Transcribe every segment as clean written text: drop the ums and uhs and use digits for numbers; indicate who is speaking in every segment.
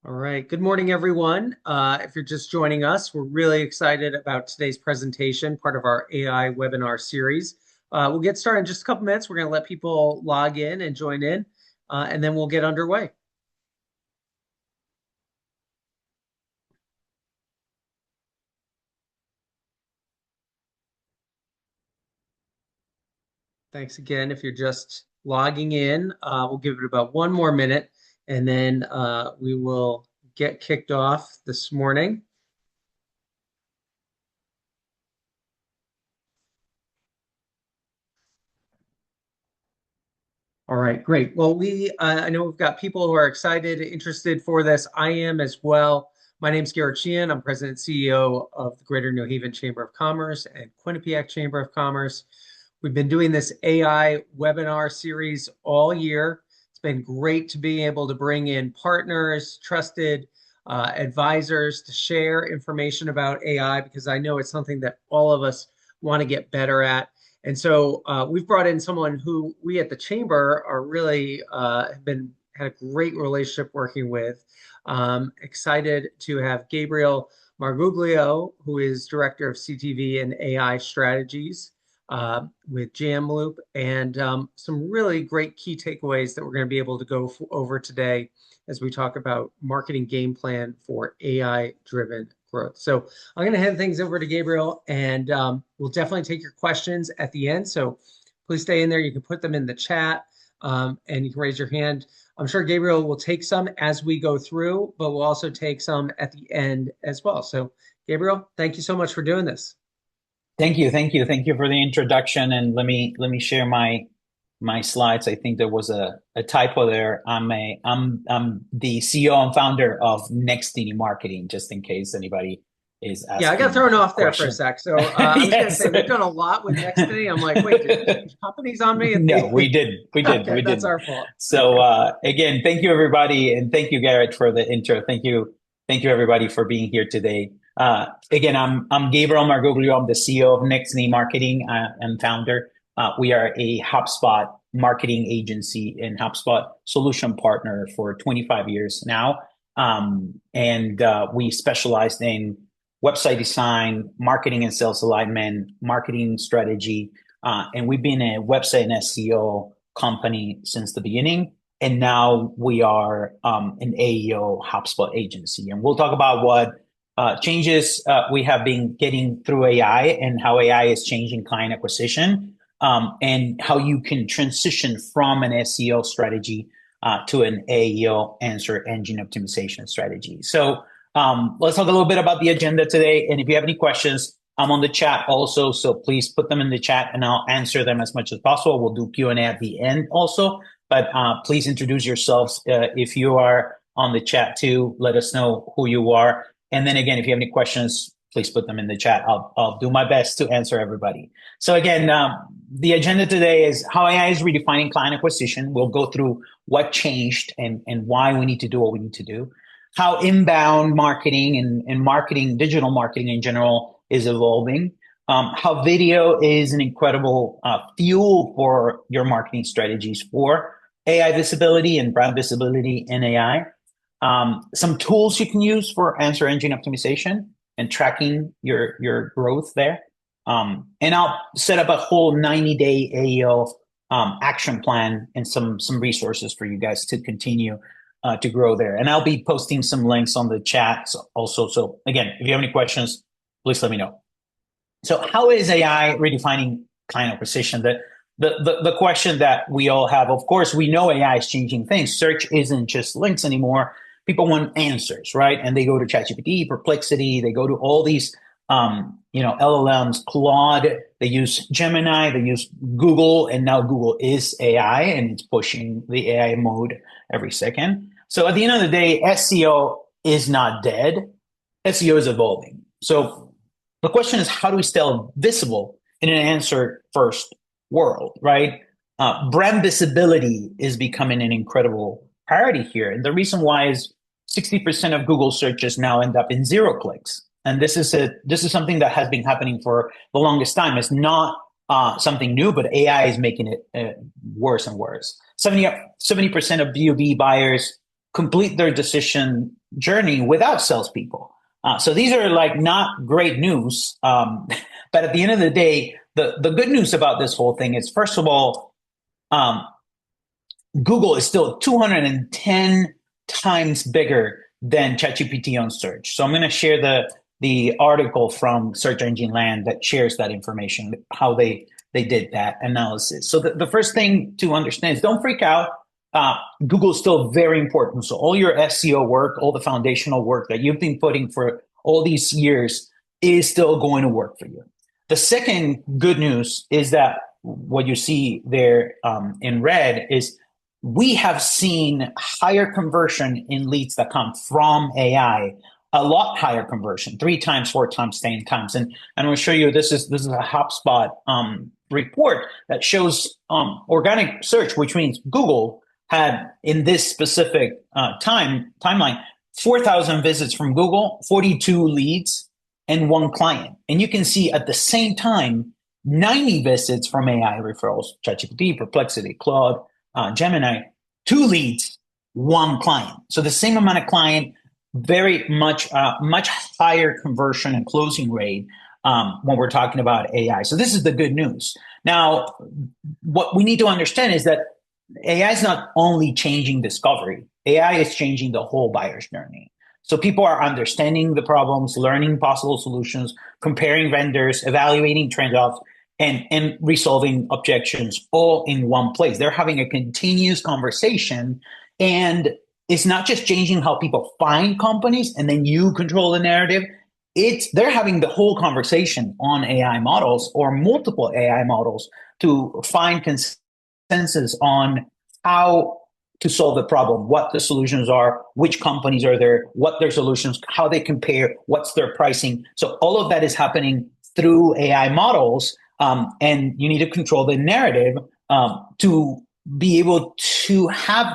Speaker 1: All right. Good morning, everyone. If you're just joining us, we're really excited about today's presentation, part of our AI webinar series. We'll get started in just a couple minutes. We're going to let people log in and join in, and then we'll get underway. Thanks again. If you're just logging in, we'll give it about one more minute, and then we will get kicked off this morning. All right, great. Well, I know we've got people who are excited, interested for this. I am as well. My name's Garrett Sheehan. I'm President and CEO of the Greater New Haven Chamber of Commerce and Quinnipiac Chamber of Commerce. We've been doing this AI webinar series all year. It's been great to be able to bring in partners, trusted advisors to share information about AI because I know it's something that all of us want to get better at. And so we've brought in someone who we at the chamber are really had a great relationship working with. Excited to have Gabriel Marguglio, who is Director of CTV and AI Strategies with Jamloop, and some really great key takeaways that we're going to be able to go over today as we talk about marketing game plan for AI-driven growth. So I'm going to hand things over to Gabriel, and we'll definitely take your questions at the end. So please stay in there. You can put them in the chat, and you can raise your hand. I'm sure Gabriel will take some as we go through, but we'll also take some at the end as well. So Gabriel, thank you so much for doing this.
Speaker 2: Thank you for the introduction. And let me share my slides. I think there was a typo there. I'm the CEO and founder of Nextiny Marketing, just in case anybody is
Speaker 1: Yeah, I got
Speaker 2: asking
Speaker 1: thrown off there for a
Speaker 2: question.
Speaker 1: sec. So I was going to
Speaker 2: Yes.
Speaker 1: say we've done a lot with Nextiny. I'm like, wait, did we change companies on me?
Speaker 2: No, we didn't.
Speaker 1: Okay,
Speaker 2: We
Speaker 1: that's
Speaker 2: didn't.
Speaker 1: our fault.
Speaker 2: So again, thank you everybody, and thank you Garrett for the intro. Thank you everybody for being here today. Again, I'm Gabriel Marguglio. I'm the CEO of Nextiny Marketing and founder. We are a HubSpot marketing agency and HubSpot solution partner for 25 years now, and we specialized in website design, marketing and sales alignment, marketing strategy, and we've been a website and SEO company since the beginning. And now we are an AEO HubSpot agency. And we'll talk about what changes we have been getting through AI and how AI is changing client acquisition, and how you can transition from an SEO strategy to an AEO answer engine optimization strategy. So let's talk a little bit about the agenda today. And if you have any questions, I'm on the chat also, so please put them in the chat and I'll answer them as much as possible. We'll do Q&A at the end also, but please introduce yourselves. If you are on the chat too, let us know who you are. And then again, if you have any questions, please put them in the chat. I'll do my best to answer everybody. So again, the agenda today is how AI is redefining client acquisition. We'll go through what changed and why we need to do what we need to do, how inbound marketing and marketing, digital marketing in general, is evolving, how video is an incredible fuel for your marketing strategies for AI visibility and brand visibility in AI, some tools you can use for answer engine optimization and tracking your growth there. And I'll set up a whole 90-day AEO action plan and some resources for you guys to continue to grow there. And I'll be posting some links on the chat also. So again, if you have any questions, please let me know. So how is AI redefining client acquisition? The question that we all have, of course, we know AI is changing things. Search isn't just links anymore. People want answers, right? And they go to ChatGPT, Perplexity, they go to all these LLMs, Claude, they use Gemini, they use Google, and now Google is AI and it's pushing the AI mode every second. So at the end of the day, SEO is not dead. SEO is evolving. So the question is, how do we stay visible in an answer first world, right? Brand visibility is becoming an incredible priority here. And the reason why is 60% of Google searches now end up in 0 clicks. And this is something that has been happening for the longest time. It's not something new, but AI is making it worse and worse. 70% of B2B buyers complete their decision journey without salespeople. So these are like not great news. But at the end of the day, the good news about this whole thing is, first of all, um, Google is still 210 times bigger than ChatGPT on search. So I'm going to share the article from Search Engine Land that shares that information, how they did that analysis. So the first thing to understand is don't freak out. Google is still very important. So all your SEO work, all the foundational work that you've been putting for all these years is still going to work for you. The second good news is that what you see there in red is we have seen higher conversion in leads that come from AI, a lot higher conversion, 3 times, 4 times, 10 times. And I'm going to show you, this is a HubSpot report that shows organic search, which means Google had in this specific timeline, 4,000 visits from Google, 42 leads, and 1 client. And you can see at the same time, 90 visits from AI referrals, ChatGPT, Perplexity, Claude, Gemini, 2 leads, 1 client. So the same amount of client, very much higher conversion and closing rate when we're talking about AI. So this is the good news. Now, what we need to understand is that AI is not only changing discovery, AI is changing the whole buyer's journey. So people are understanding the problems, learning possible solutions, comparing vendors, evaluating trade-offs, and resolving objections all in one place. They're having a continuous conversation, and it's not just changing how people find companies and then you control the narrative. They're having the whole conversation on AI models or multiple AI models to find consensus on how to solve the problem, what the solutions are, which companies are there, what their solutions, how they compare, what's their pricing. So all of that is happening through AI models. And you need to control the narrative to be able to have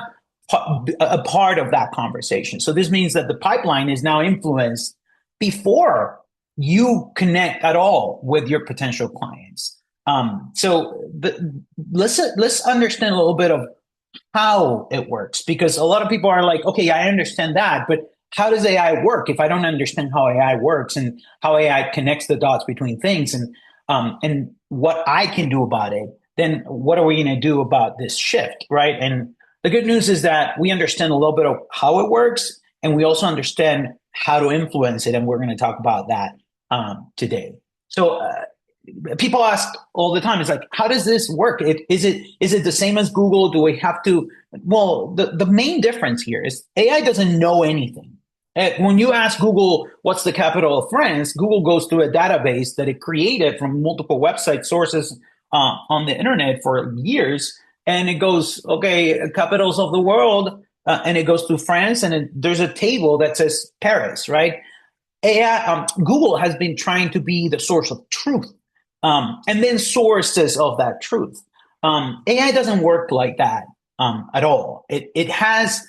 Speaker 2: a part of that conversation. So this means that the pipeline is now influenced before you connect at all with your potential clients. Let's understand a little bit of how it works, because a lot of people are like, okay, I understand that, but how does AI work? If I don't understand how AI works and how AI connects the dots between things and what I can do about it, then what are we going to do about this shift, right? And the good news is that we understand a little bit of how it works, and we also understand how to influence it, and we're going to talk about that today. So people ask all the time, it's like, how does this work? Is it the same as Google? Do we have to? Well, the main difference here is AI doesn't know anything. When you ask Google, what's the capital of France, Google goes through a database that it created from multiple website sources on the internet for years. And it goes, okay, capitals of the world, and it goes to France, and there's a table that says Paris, right? Google has been trying to be the source of truth, and then sources of that truth. AI doesn't work like that at all. It has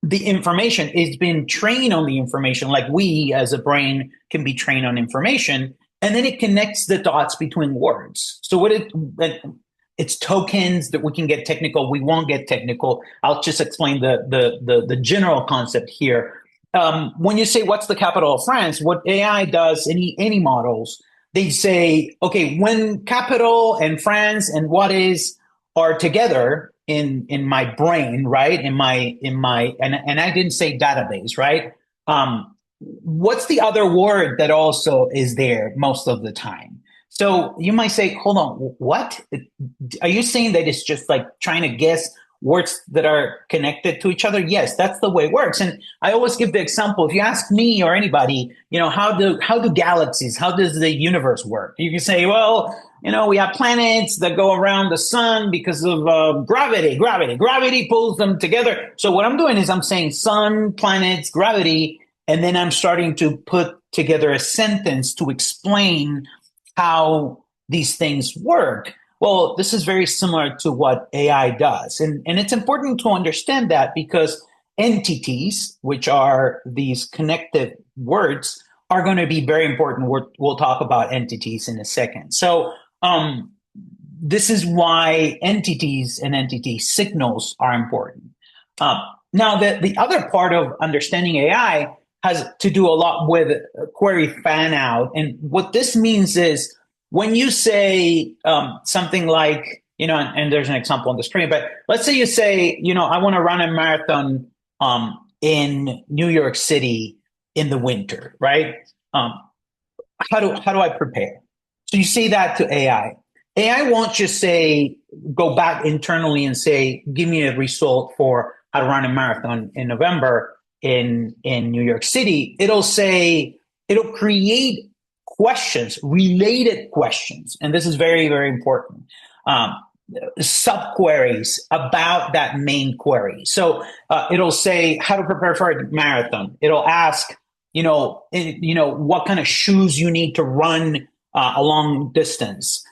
Speaker 2: the information. It's been trained on the information, like we as a brain can be trained on information, and then it connects the dots between words. So it's tokens that we can get technical. We won't get technical. I'll just explain the general concept here. When you say what's the capital of France, what AI does, any models, they say, okay, when capital and France and what is are together in my brain, right? In my and I didn't say database, right? What's the other word that also is there most of the time? So you might say, hold on, what? Are you saying that it's just like trying to guess words that are connected to each other? Yes, that's the way it works. And I always give the example, if you ask me or anybody, how do galaxies, how does the universe work? You can say, well, we have planets that go around the sun because of gravity. Gravity pulls them together. So what I'm doing is I'm saying sun, planets, gravity, and then I'm starting to put together a sentence to explain how these things work. Well, this is very similar to what AI does. And it's important to understand that, because entities, which are these connected words, are going to be very important. We'll talk about entities in a second. So this is why entities and entity signals are important. Now, the other part of understanding AI has to do a lot with query fan out. And what this means is when you say something like, and there's an example on the screen, but let's say you say, I want to run a marathon in New York City in the winter, right? Um, how do I prepare? So you say that to AI. AI won't just say, go back internally and say, give me a result for how to run a marathon in November in New York City. It'll create questions, related questions. And this is very, very important. Subqueries about that main query. So it'll say how to prepare for a marathon. It'll ask, what kind of shoes you need to run a long distance.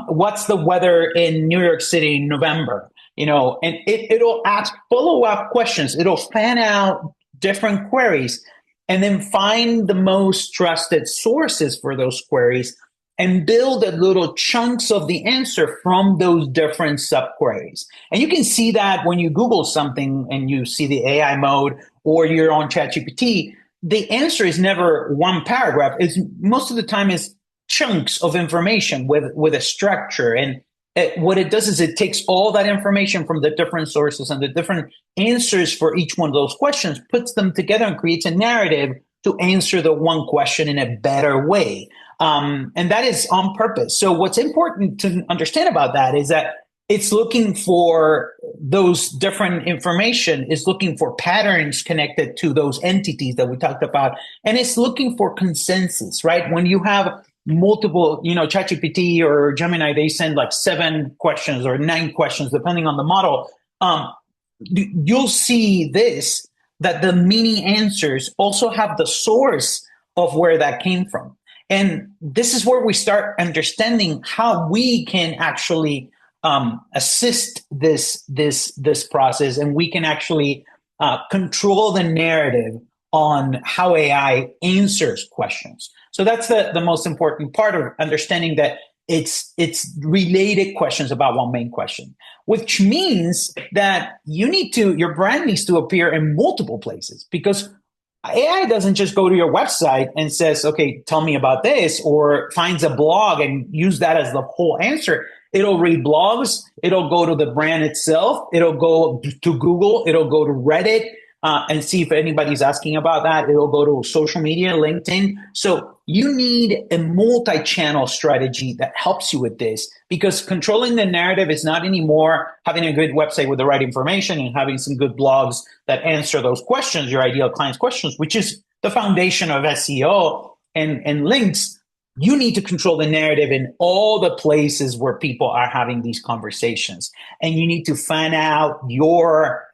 Speaker 2: What's the weather in New York City in November? And it'll ask follow-up questions. It'll fan out different queries and then find the most trusted sources for those queries and build a little chunks of the answer from those different subqueries. And you can see that when you Google something and you see the AI mode or you're on ChatGPT, the answer is never one paragraph. It's most of the time is chunks of information with a structure. And what it does is it takes all that information from the different sources and the different answers for each one of those questions, puts them together and creates a narrative to answer the one question in a better way. And that is on purpose. So what's important to understand about that is that it's looking for those different information, it's looking for patterns connected to those entities that we talked about, and it's looking for consensus, right? When you have multiple, ChatGPT or Gemini, they send like 7 questions or 9 questions, depending on the model. You'll see this, that the mini answers also have the source of where that came from. And this is where we start understanding how we can actually assist this process, and we can actually control the narrative on how AI answers questions. So that's the most important part of understanding that it's related questions about one main question, which means that your brand needs to appear in multiple places, because AI doesn't just go to your website and says, okay, tell me about this, or finds a blog and use that as the whole answer. It'll read blogs. It'll go to the brand itself. It'll go to Google. It'll go to Reddit and see if anybody's asking about that. It'll go to social media, LinkedIn. So you need a multi-channel strategy that helps you with this, because controlling the narrative is not anymore having a good website with the right information and having some good blogs that answer those questions, your ideal client's questions, which is the foundation of SEO and links. You need to control the narrative in all the places where people are having these conversations. And you need to fan out your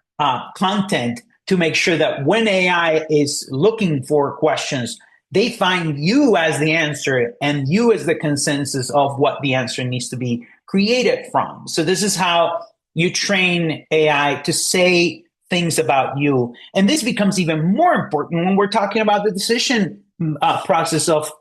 Speaker 2: content to make sure that when AI is looking for questions, they find you as the answer and you as the consensus of what the answer needs to be created from. So this is how you train AI to say things about you. And this becomes even more important when we're talking about the decision process of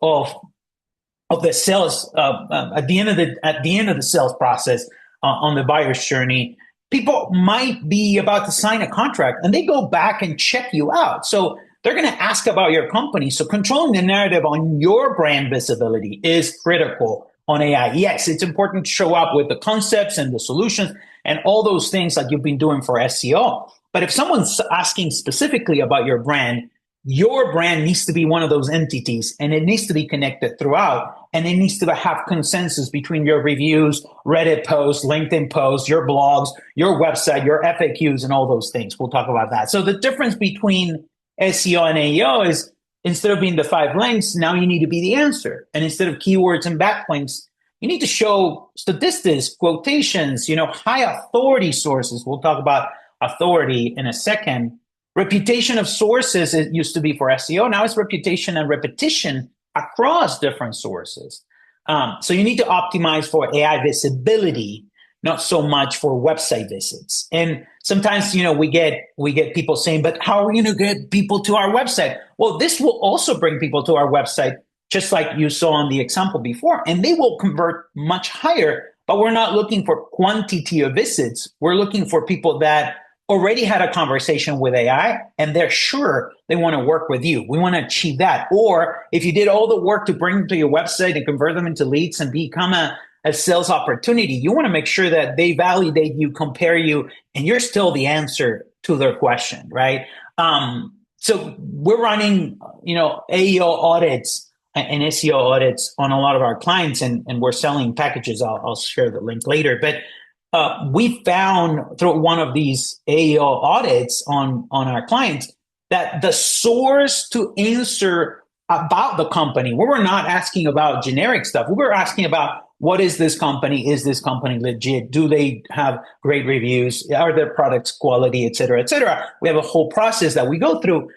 Speaker 2: the sales at the end of the sales process on the buyer's journey. People might be about to sign a contract and they go back and check you out. So they're going to ask about your company. So controlling the narrative on your brand visibility is critical on AI. Yes, it's important to show up with the concepts and the solutions and all those things like you've been doing for SEO. But if someone's asking specifically about your brand needs to be one of those entities, and it needs to be connected throughout, and it needs to have consensus between your reviews, Reddit posts, LinkedIn posts, your blogs, your website, your FAQs, and all those things. We'll talk about that. So the difference between SEO and AEO is, instead of being the 5 links, now you need to be the answer. And instead of keywords and backlinks, you need to show statistics, quotations, high authority sources. We'll talk about authority in a second. Reputation of sources, it used to be for SEO. Now it's reputation and repetition across different sources. So you need to optimize for AI visibility, not so much for website visits. And sometimes, we get people saying, but how are we going to get people to our website? Well, this will also bring people to our website, just like you saw on the example before, and they will convert much higher. But we're not looking for quantity of visits. We're looking for people that already had a conversation with AI and they're sure they want to work with you. We want to achieve that. Or if you did all the work to bring them to your website and convert them into leads and become a sales opportunity, you want to make sure that they validate you, compare you, and you're still the answer to their question, right? So we're running, AEO audits and SEO audits on a lot of our clients, and we're selling packages. I'll share the link later. But we found through one of these AEO audits on our clients that the source to answer about the company, we were not asking about generic stuff. We were asking about, what is this company? Is this company legit? Do they have great reviews? Are their products quality, et cetera, et cetera? We have a whole process that we go through.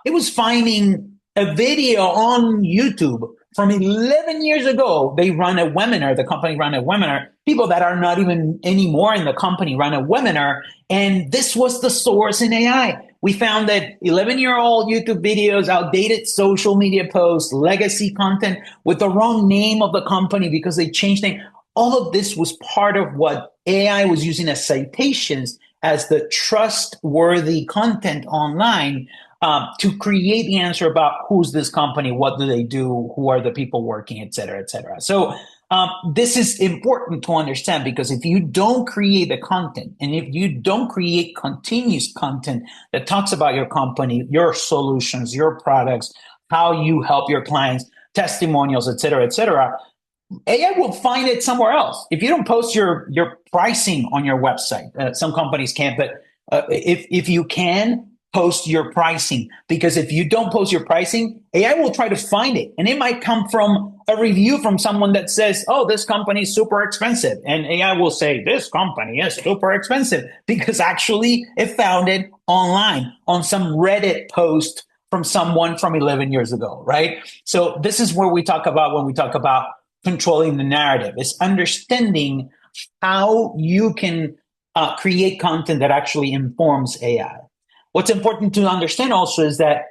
Speaker 2: It was finding a video on YouTube from 11 years ago. They run a webinar. The company ran a webinar. People that are not even anymore in the company run a webinar. And this was the source in AI. We found that 11-year-old YouTube videos, outdated social media posts, legacy content with the wrong name of the company because they changed name. All of this was part of what AI was using as citations as the trustworthy content online to create the answer about who's this company, what do they do, who are the people working, et cetera, et cetera. So this is important to understand, because if you don't create the content and if you don't create continuous content that talks about your company, your solutions, your products, how you help your clients, testimonials, et cetera, AI will find it somewhere else. If you don't post your pricing on your website, some companies can't, but if you can, post your pricing, because if you don't post your pricing, AI will try to find it. And it might come from a review from someone that says, oh, this company is super expensive. And AI will say, this company is super expensive, because actually it found it online on some Reddit post from someone from 11 years ago, right? So this is where we talk about when we talk about controlling the narrative, is understanding how you can create content that actually informs AI. What's important to understand also is that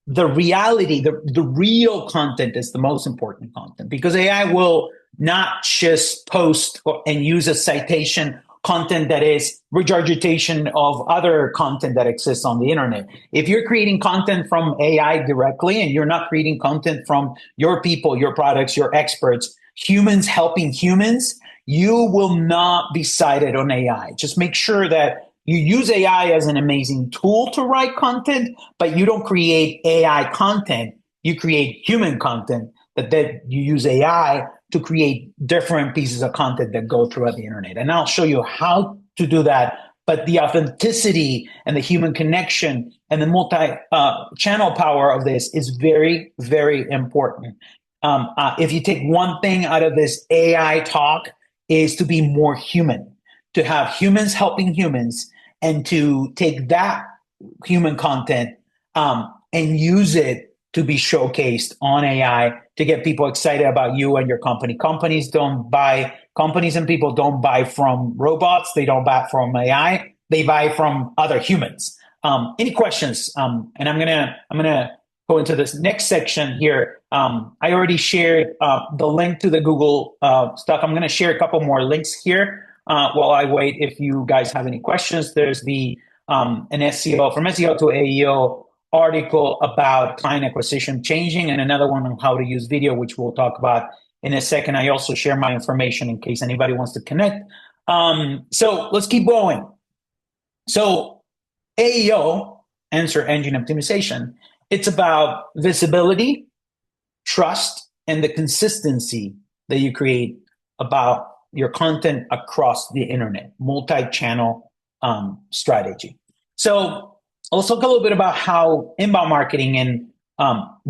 Speaker 2: the reality, the real content is the most important content, because AI will not just post and use a citation content that is regurgitation of other content that exists on the internet. If you're creating content from AI directly and you're not creating content from your people, your products, your experts, humans helping humans, you will not be cited on AI. Just make sure that you use AI as an amazing tool to write content, but you don't create AI content. You create human content that then you use AI to create different pieces of content that go throughout the internet. And I'll show you how to do that. But the authenticity and the human connection and the multi-channel power of this is very, very important. If you take one thing out of this AI talk, is to be more human, to have humans helping humans, and to take that human content and use it to be showcased on AI to get people excited about you and your company. Companies and people don't buy from robots. They don't buy from AI. They buy from other humans. Any questions? And I'm gonna go into this next section here. I already shared the link to the Google stuff. I'm gonna share a couple more links here. While I wait, if you guys have any questions, there's the an SEO from SEO to AEO article about client acquisition changing, and another one on how to use video, which we'll talk about in a second. I also share my information in case anybody wants to connect. So let's keep going. So AEO, answer engine optimization, it's about visibility, trust, and the consistency that you create about your content across the internet, multi-channel strategy. So let's talk a little bit about how inbound marketing and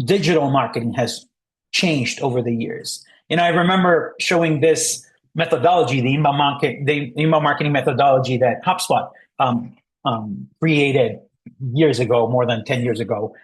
Speaker 2: digital marketing has changed over the years. I remember showing this methodology, the inbound marketing methodology that HubSpot created years ago, more than 10 years ago,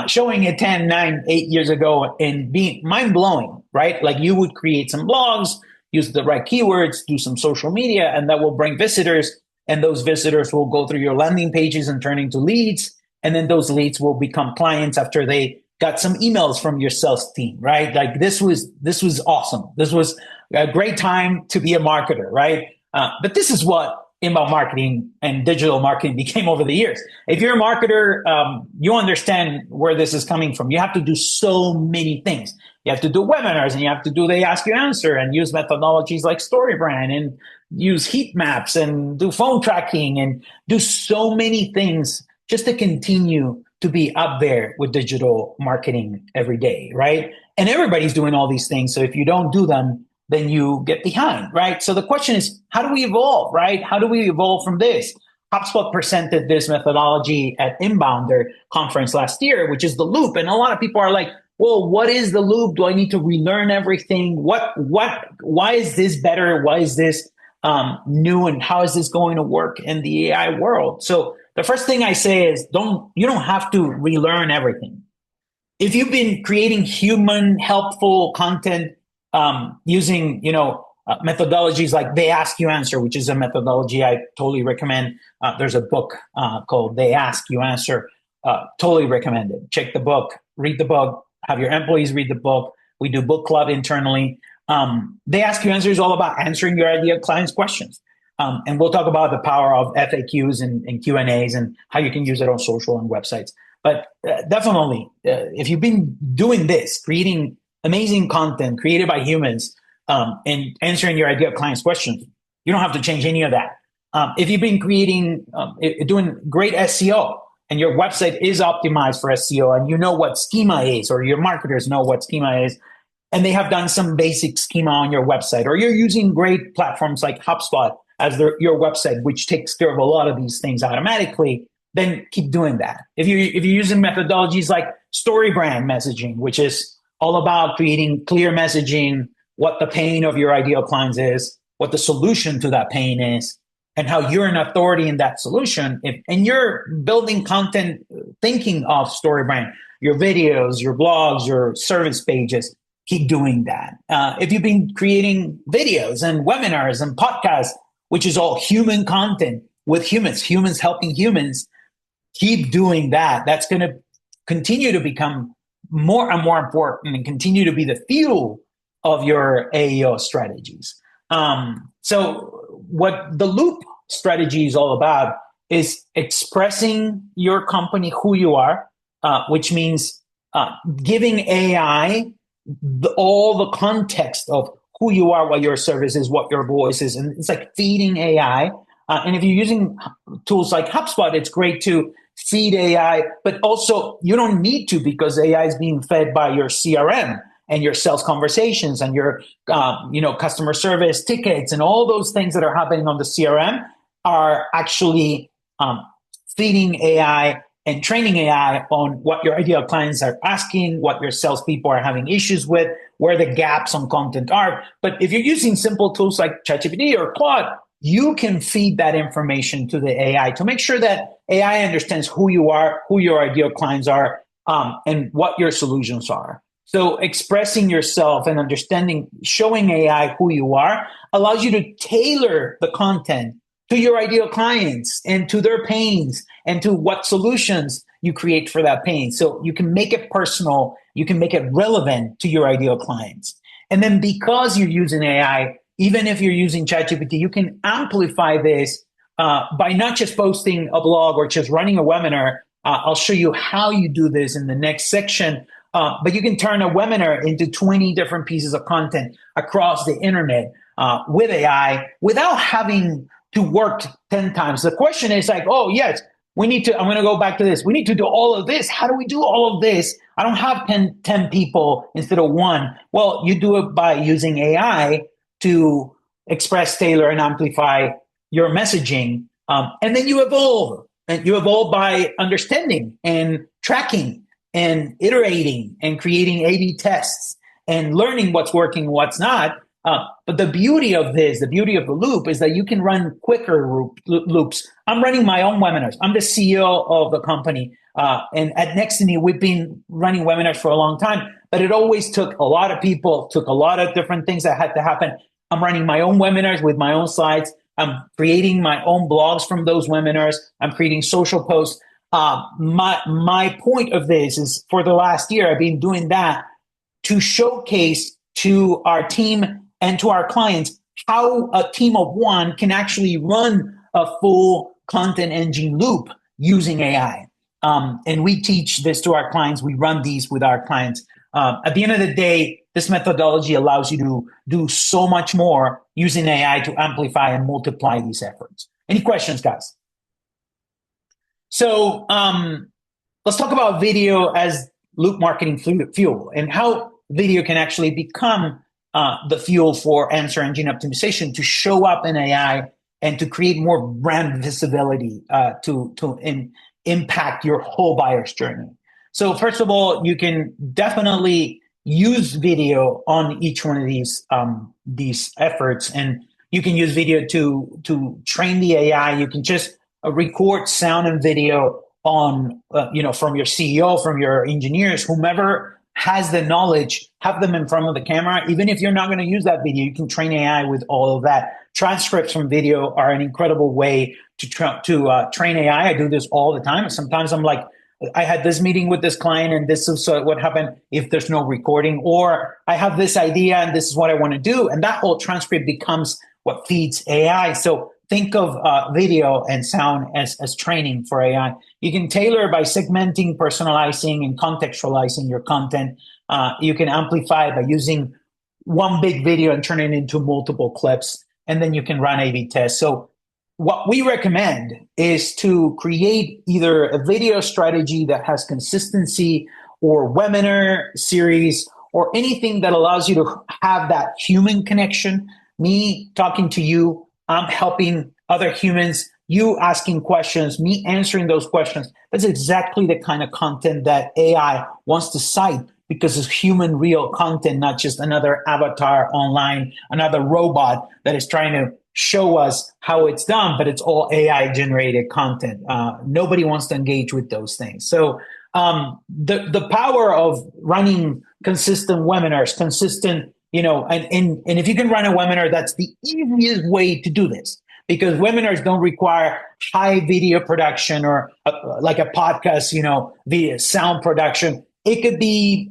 Speaker 2: showing it 10, 9, 8 years ago, and being mind-blowing, right? Like, you would create some blogs, use the right keywords, do some social media, and that will bring visitors. And those visitors will go through your landing pages and turn into leads. And then those leads will become clients after they got some emails from your sales team, right? Like, this was awesome. This was a great time to be a marketer, right? But this is what inbound marketing and digital marketing became over the years. If you're a marketer, you understand where this is coming from. You have to do so many things. You have to do webinars, and you have to do the ask you answer, and use methodologies like StoryBrand, and use heat maps, and do phone tracking, and do so many things just to continue to be up there with digital marketing every day, right? And everybody's doing all these things. So if you don't do them, then you get behind, right? So the question is, how do we evolve, right? How do we evolve from this? HubSpot presented this methodology at Inbound, their conference last year, which is the loop. And a lot of people are like, well, what is the loop? Do I need to relearn everything? Why is this better? Why is this new? And how is this going to work in the AI world? So the first thing I say is you don't have to relearn everything. If you've been creating human helpful content using, methodologies like They Ask You Answer, which is a methodology I totally recommend. There's a book called They Ask You Answer. Totally recommend it. Check the book, read the book, have your employees read the book. We do book club internally. They Ask You Answer is all about answering your ideal clients' questions. And we'll talk about the power of FAQs and Q&As and how you can use it on social and websites. But definitely, if you've been doing this, creating amazing content created by humans and answering your ideal clients' questions, you don't have to change any of that. If you've been doing great SEO, and your website is optimized for SEO, and you know what schema is, or your marketers know what schema is, and they have done some basic schema on your website, or you're using great platforms like HubSpot as your website, which takes care of a lot of these things automatically, then keep doing that. If you're using methodologies like StoryBrand messaging, which is all about creating clear messaging, what the pain of your ideal clients is, what the solution to that pain is, and how you're an authority in that solution. And you're building content thinking of StoryBrand, your videos, your blogs, your service pages, keep doing that. If you've been creating videos and webinars and podcasts, which is all human content with humans helping humans, keep doing that. That's going to continue to become more and more important and continue to be the fuel of your AEO strategies. So what the loop strategy is all about is expressing your company, who you are, which means giving AI all the context of who you are, what your service is, what your voice is. And it's like feeding AI. And if you're using tools like HubSpot, it's great to feed AI, but also you don't need to, because AI is being fed by your CRM and your sales conversations and your customer service tickets, and all those things that are happening on the CRM are actually feeding AI and training AI on what your ideal clients are asking, what your salespeople are having issues with, where the gaps on content are. But if you're using simple tools like ChatGPT or Claude, you can feed that information to the AI to make sure that AI understands who you are, who your ideal clients are, and what your solutions are. So expressing yourself and understanding, showing AI who you are, allows you to tailor the content to your ideal clients and to their pains and to what solutions you create for that pain. So you can make it personal, you can make it relevant to your ideal clients. And then because you're using AI, even if you're using ChatGPT, you can amplify this by not just posting a blog or just running a webinar. I'll show you how you do this in the next section. But you can turn a webinar into 20 different pieces of content across the internet with AI without having to work 10 times. The question is like, oh, yes, I'm going to go back to this. We need to do all of this. How do we do all of this? I don't have 10 people instead of one. Well, you do it by using AI to express, tailor, and amplify your messaging. And then you evolve. And you evolve by understanding and tracking and iterating and creating A/B tests and learning what's working and what's not. But the beauty of the loop is that you can run quicker loops. I'm running my own webinars. I'm the CEO of the company. And at Nextiny, we've been running webinars for a long time, but it always took a lot of people, took a lot of different things that had to happen. I'm running my own webinars with my own slides. I'm creating my own blogs from those webinars. I'm creating social posts. My point of this is, for the last year, I've been doing that to showcase to our team and to our clients how a team of one can actually run a full content engine loop using AI. And we teach this to our clients. We run these with our clients. At the end of the day, this methodology allows you to do so much more using AI to amplify and multiply these efforts. Any questions, guys? So let's talk about video as loop marketing fuel and how video can actually become the fuel for answer engine optimization to show up in AI and to create more brand visibility to impact your whole buyer's journey. So first of all, you can definitely use video on each one of these efforts, and you can use video to train the AI. You can just record sound and video on from your CEO, from your engineers, whomever has the knowledge, have them in front of the camera. Even if you're not going to use that video, you can train AI with all of that. Transcripts from video are an incredible way to train AI. I do this all the time. Sometimes I'm like, I had this meeting with this client and this is what happened if there's no recording, or I have this idea and this is what I want to do. And that whole transcript becomes what feeds AI. So think of video and sound as training for AI. You can tailor by segmenting, personalizing, and contextualizing your content. You can amplify by using one big video and turn it into multiple clips, and then you can run A/B tests. So what we recommend is to create either a video strategy that has consistency or webinar series or anything that allows you to have that human connection. Me talking to you, I'm helping other humans, you asking questions, me answering those questions. That's exactly the kind of content that AI wants to cite because it's human, real content, not just another avatar online, another robot that is trying to show us how it's done, but it's all AI generated content. Nobody wants to engage with those things. So the power of running consistent webinars, and if you can run a webinar, that's the easiest way to do this, because webinars don't require high video production or like a podcast, via sound production. It could be,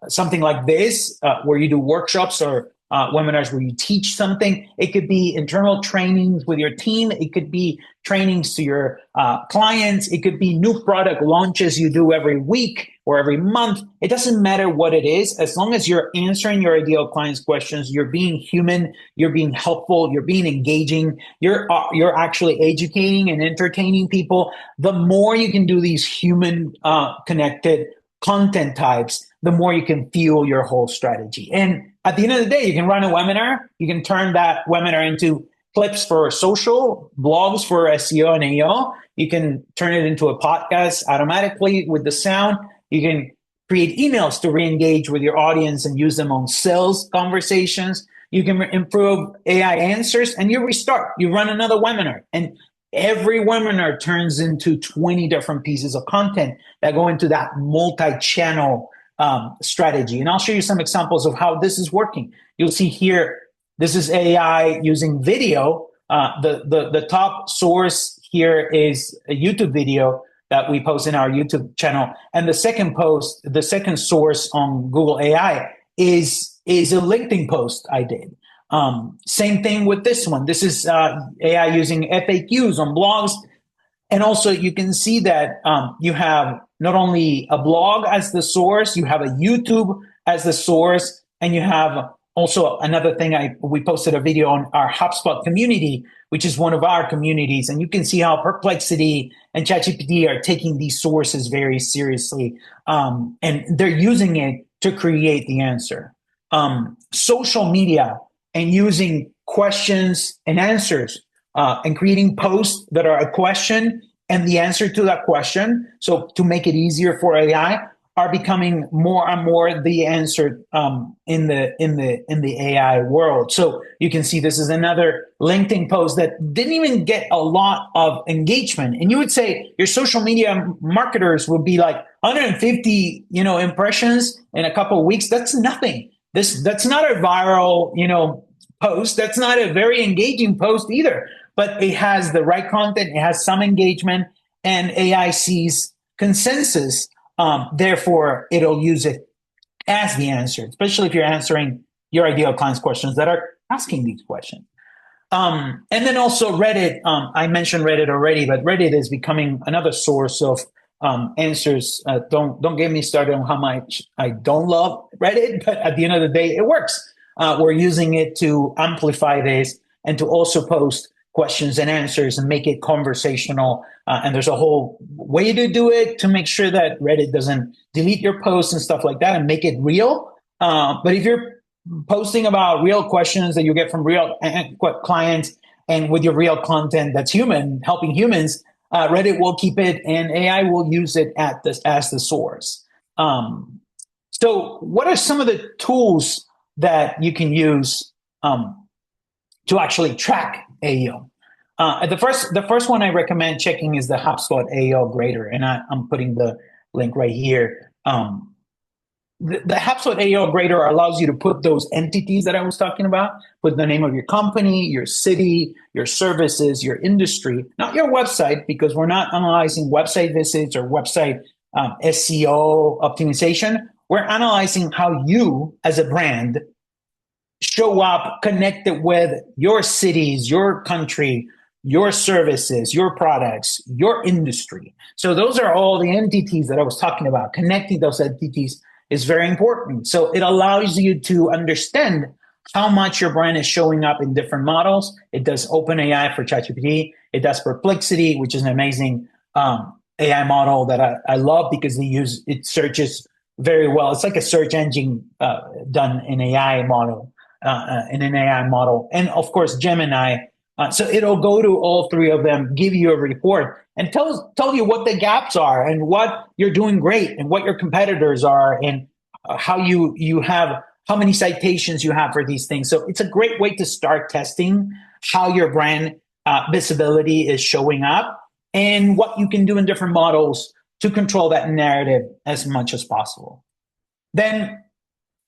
Speaker 2: something like this, where you do workshops or webinars where you teach something. It could be internal trainings with your team. It could be trainings to your clients. It could be new product launches you do every week or every month. It doesn't matter what it is, as long as you're answering your ideal clients' questions, you're being human, you're being helpful, you're being engaging, you're actually educating and entertaining people. The more you can do these human connected content types, the more you can fuel your whole strategy. And at the end of the day, you can run a webinar. You can turn that webinar into clips for social, blogs for SEO and AO. You can turn it into a podcast automatically with the sound. You can create emails to re-engage with your audience and use them on sales conversations. You can improve AI answers, and you restart. You run another webinar, and every webinar turns into 20 different pieces of content that go into that multi-channel strategy. And I'll show you some examples of how this is working. You'll see here, this is AI using video. The top source here is a YouTube video that we post in our YouTube channel. And the second source on Google AI is a LinkedIn post I did. Same thing with this one. This is AI using FAQs on blogs. And also you can see that you have not only a blog as the source, you have a YouTube as the source, and you have also another thing, we posted a video on our HubSpot community, which is one of our communities. And you can see how Perplexity and ChatGPT are taking these sources very seriously. And they're using it to create the answer. Social media and using questions and answers and creating posts that are a question and the answer to that question. So to make it easier for AI, are becoming more and more the answer in the AI world. So you can see this is another LinkedIn post that didn't even get a lot of engagement. And you would say your social media marketers would be like 150, impressions in a couple of weeks. That's nothing. That's not a viral, post. That's not a very engaging post either. But it has the right content. It has some engagement, and AI sees consensus. Therefore, it'll use it as the answer, especially if you're answering your ideal client's questions that are asking these questions. And then also Reddit. I mentioned Reddit already, but Reddit is becoming another source of answers. Don't get me started on how much I don't love Reddit, but at the end of the day, it works. We're using it to amplify this and to also post questions and answers and make it conversational. And there's a whole way to do it to make sure that Reddit doesn't delete your posts and stuff like that and make it real. But if you're posting about real questions that you get from real clients and with your real content that's human, helping humans, Reddit will keep it and AI will use it at this as the source. So, what are some of the tools that you can use to actually track AEO? The first one I recommend checking is the HubSpot AEO grader, and I'm putting the link right here. The HubSpot AEO grader allows you to put those entities that I was talking about, put the name of your company, your city, your services, your industry, not your website, because we're not analyzing website visits or website SEO optimization. We're analyzing how you as a brand show up connected with your cities, your country, your services, your products, your industry. So those are all the entities that I was talking about. Connecting those entities is very important. So it allows you to understand how much your brand is showing up in different models. It does OpenAI for ChatGPT. It does Perplexity, which is an amazing AI model that I love because it searches very well. It's like a search engine done in AI model, in an AI model. And of course, Gemini. So it'll go to all three of them, give you a report, and tell you what the gaps are and what you're doing great and what your competitors are and how how many citations you have for these things. So it's a great way to start testing how your brand visibility is showing up and what you can do in different models to control that narrative as much as possible. Then,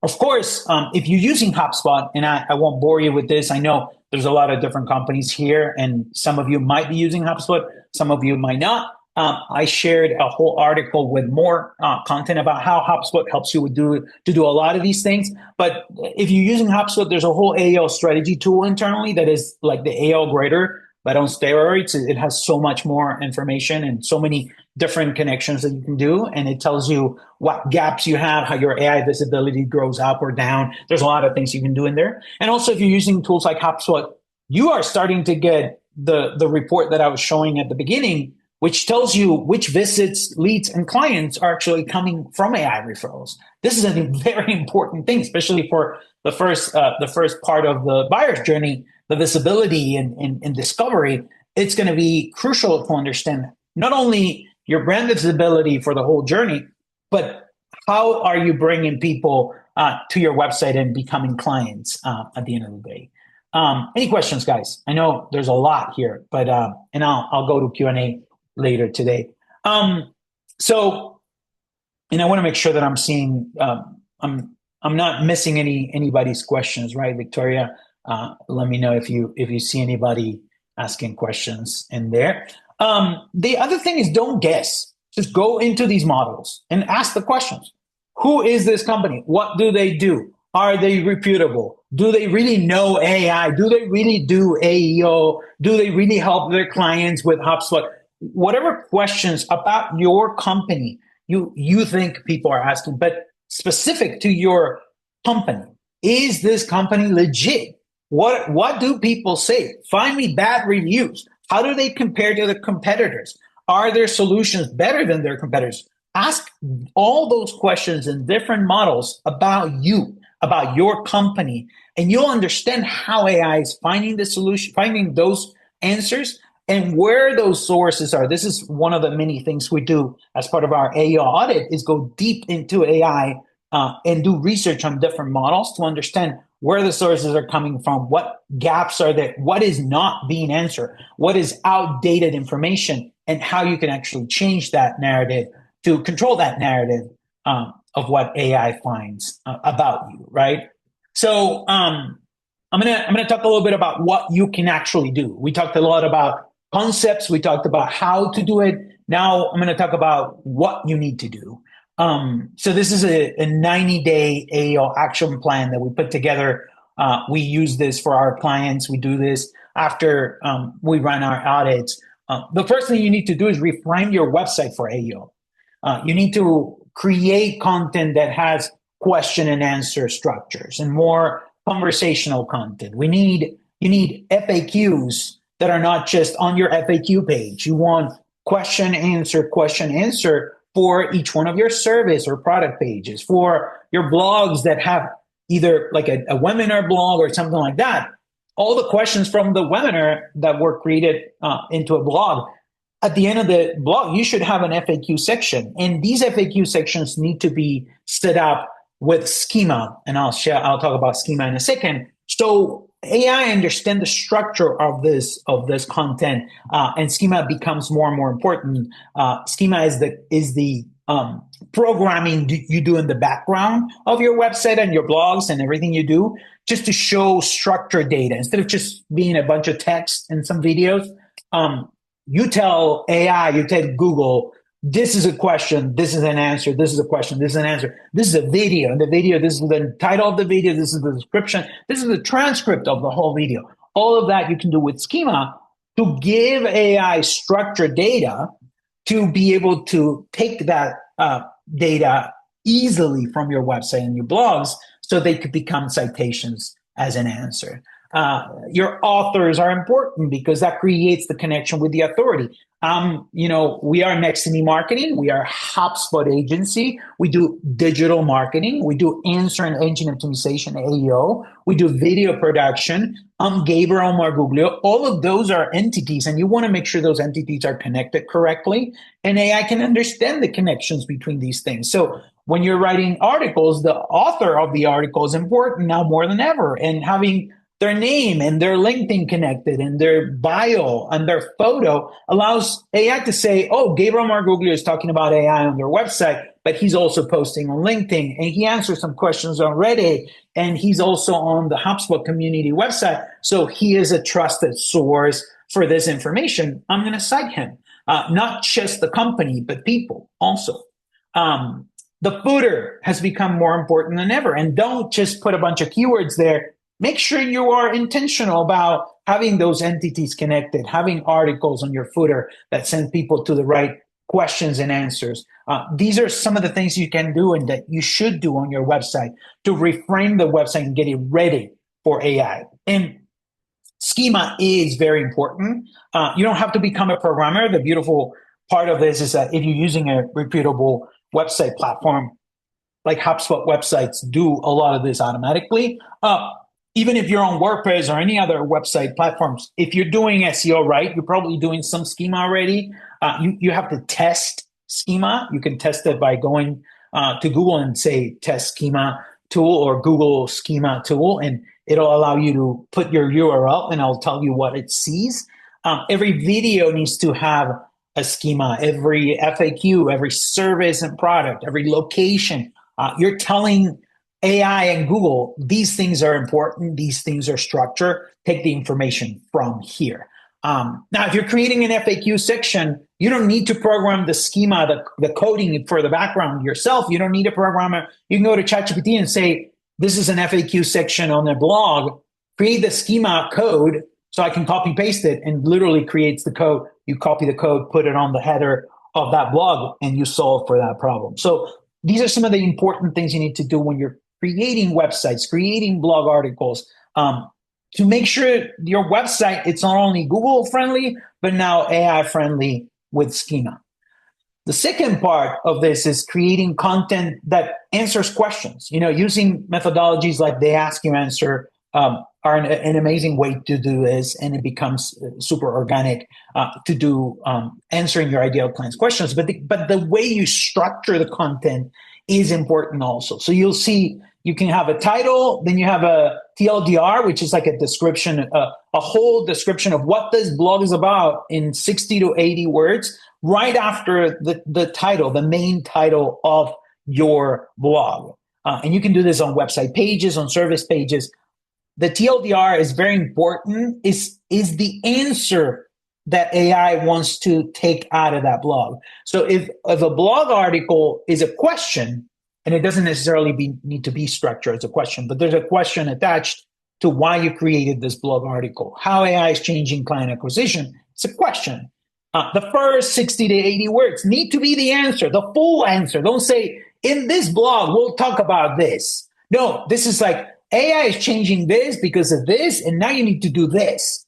Speaker 2: of course, if you're using HubSpot, and I won't bore you with this, I know there's a lot of different companies here, and some of you might be using HubSpot, some of you might not. I shared a whole article with more content about how HubSpot helps you to do a lot of these things. But if you're using HubSpot, there's a whole AEO strategy tool internally that is like the AEO grader, but on steroids. It has so much more information and so many different connections that you can do. And it tells you what gaps you have, how your AI visibility grows up or down. There's a lot of things you can do in there. And also, if you're using tools like HubSpot, you are starting to get the report that I was showing at the beginning, which tells you which visits, leads, and clients are actually coming from AI referrals. This is a very important thing, especially for the first part of the buyer's journey, the visibility and discovery. It's going to be crucial to understand not only your brand visibility for the whole journey, but how are you bringing people to your website and becoming clients at the end of the day. Any questions, guys? I know there's a lot here, but and I'll go to Q&A later today. So, and I want to make sure that I'm seeing, I'm not missing anybody's questions, right, Victoria? Let me know if you see anybody asking questions in there. The other thing is, don't guess. Just go into these models and ask the questions. Who is this company? What do they do? Are they reputable? Do they really know AI? Do they really do AEO? Do they really help their clients with HubSpot? Whatever questions about your company you think people are asking, but specific to your company. Is this company legit? What do people say? Find me bad reviews. How do they compare to the competitors? Are their solutions better than their competitors? Ask all those questions in different models about you, about your company, and you'll understand how AI is finding the solution, finding those answers, and where those sources are. This is one of the many things we do as part of our AEO audit, is go deep into AI and do research on different models to understand where the sources are coming from, what gaps are there, what is not being answered, what is outdated information, and how you can actually change that narrative to control that narrative of what AI finds about you, right? So I'm gonna talk a little bit about what you can actually do. We talked a lot about concepts. We talked about how to do it. Now I'm gonna talk about what you need to do. So this is a 90-day AEO action plan that we put together We use this for our clients. We do this after we run our audits. The first thing you need to do is reframe your website for AO. You need to create content that has question and answer structures and more conversational content. You need FAQs that are not just on your FAQ page. You want question answer for each one of your service or product pages, for your blogs that have either like a webinar blog or something like that. All the questions from the webinar that were created into a blog. At the end of the blog, you should have an FAQ section, and these FAQ sections need to be set up with schema, and I'll talk about schema in a second. So AI understand the structure of this content, and schema becomes more and more important. Schema is the programming you do in the background of your website and your blogs and everything you do, just to show structured data instead of just being a bunch of text and some videos. You tell AI, you tell Google, this is a question, this is an answer, this is a question, this is an answer, this is a video, and the video, this is the title of the video, this is the description, this is the transcript of the whole video. All of that you can do with schema to give AI structured data to be able to take that data easily from your website and your blogs so they could become citations as an answer. Your authors are important because that creates the connection with the authority. We are Nextiny Marketing. We are HubSpot agency. We do digital marketing. We do answer and engine optimization, AEO. We do video production. I'm Gabriel Marguglio. All of those are entities, and you want to make sure those entities are connected correctly, and AI can understand the connections between these things. So when you're writing articles, the author of the article is important now more than ever, and having their name and their LinkedIn connected and their bio and their photo allows AI to say, oh, Gabriel Marguglio is talking about AI on their website, but he's also posting on LinkedIn and he answers some questions on Reddit and he's also on the HubSpot community website. So he is a trusted source for this information. I'm going to cite him, not just the company, but people also. The footer has become more important than ever, and don't just put a bunch of keywords there. Make sure you are intentional about having those entities connected, having articles on your footer that send people to the right questions and answers. These are some of the things you can do and that you should do on your website to reframe the website and get it ready for AI. And schema is very important. You don't have to become a programmer. The beautiful part of this is that if you're using a reputable website platform, like HubSpot websites do a lot of this automatically. Even if you're on WordPress or any other website platforms, if you're doing SEO right, you're probably doing some schema already. You have to test schema. You can test it by going to Google and say test schema tool or Google schema tool, and it'll allow you to put your URL and I'll tell you what it sees. Every video needs to have a schema, every FAQ, every service and product, every location. You're telling AI and Google, these things are important, these things are structured, take the information from here. Now, if you're creating an FAQ section, you don't need to program the schema, the coding for the background yourself. You don't need a programmer. You can go to ChatGPT and say, this is an FAQ section on the blog, create the schema code so I can copy paste it, and literally creates the code. You copy the code, put it on the header of that blog, and you solve for that problem. So these are some of the important things you need to do when you're creating websites, creating blog articles, to make sure your website, it's not only Google friendly, but now AI friendly with schema. The second part of this is creating content that answers questions. Using methodologies like the Ask You Answer are an amazing way to do this, and it becomes super organic to do answering your ideal client's questions. But the way you structure the content is important also. So you'll see you can have a title, then you have a TLDR, which is like a description, a whole description of what this blog is about in 60 to 80 words, right after the title, the main title of your blog. And you can do this on website pages, on service pages. The TLDR is very important, is the answer that AI wants to take out of that blog. So if a blog article is a question, and it doesn't necessarily need to be structured as a question, but there's a question attached, to why you created this blog article. How AI is changing client acquisition. It's a question. The first 60 to 80 words need to be the answer, the full answer. Don't say, in this blog, we'll talk about this. No, this is like, AI is changing this because of this, and now you need to do this.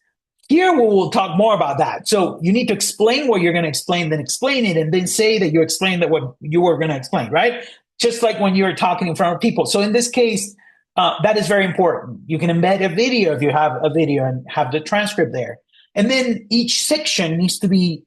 Speaker 2: Here, we will talk more about that. So you need to explain what you're going to explain, then explain it, and then say that you explained that what you were going to explain, right? Just like when you're talking in front of people. So in this case, that is very important. You can embed a video if you have a video and have the transcript there. And then each section needs to be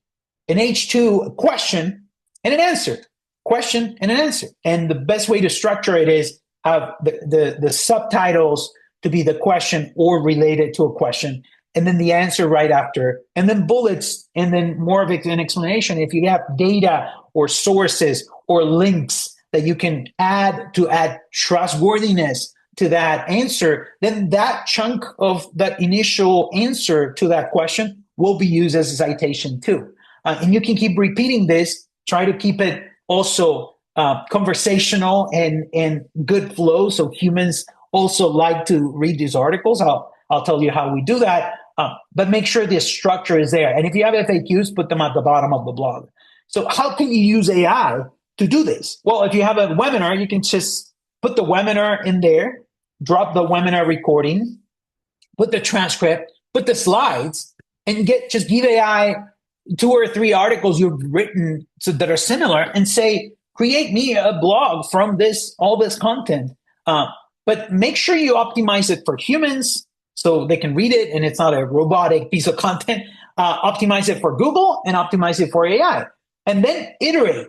Speaker 2: an H2, a question and an answer, question and an answer. And the best way to structure it is have the subtitles to be the question or related to a question, and then the answer right after, and then bullets, and then more of an explanation. If you have data or sources or links that you can add to add trustworthiness to that answer, then that chunk of that initial answer to that question will be used as a citation too. And you can keep repeating this, try to keep it also conversational and good flow. So humans also like to read these articles. I'll tell you how we do that. But make sure the structure is there. And if you have FAQs, put them at the bottom of the blog. So how can you use AI to do this? Well, if you have a webinar, you can just put the webinar in there, drop the webinar recording, put the transcript, put the slides, and just give AI 2 or 3 articles you've written that are similar and say, create me a blog from all this content. But make sure you optimize it for humans so they can read it and it's not a robotic piece of content. Optimize it for Google and optimize it for AI. And then iterate,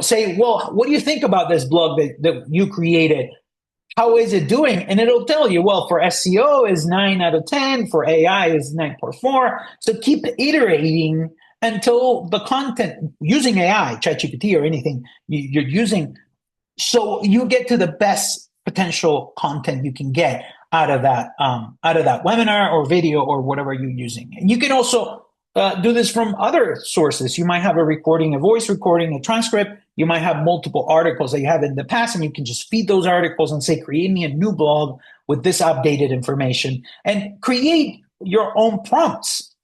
Speaker 2: say, well, what do you think about this blog that you created? How is it doing? And it'll tell you, well, for SEO is 9 out of 10, for AI is 9.4. So keep iterating until the content using AI, ChatGPT or anything you're using, so you get to the best potential content you can get out of that webinar or video or whatever you're using. And you can also do this from other sources. You might have a recording, a voice recording, a transcript. You might have multiple articles that you have in the past, and you can just feed those articles and say, create me a new blog with this updated information, and create your own prompts.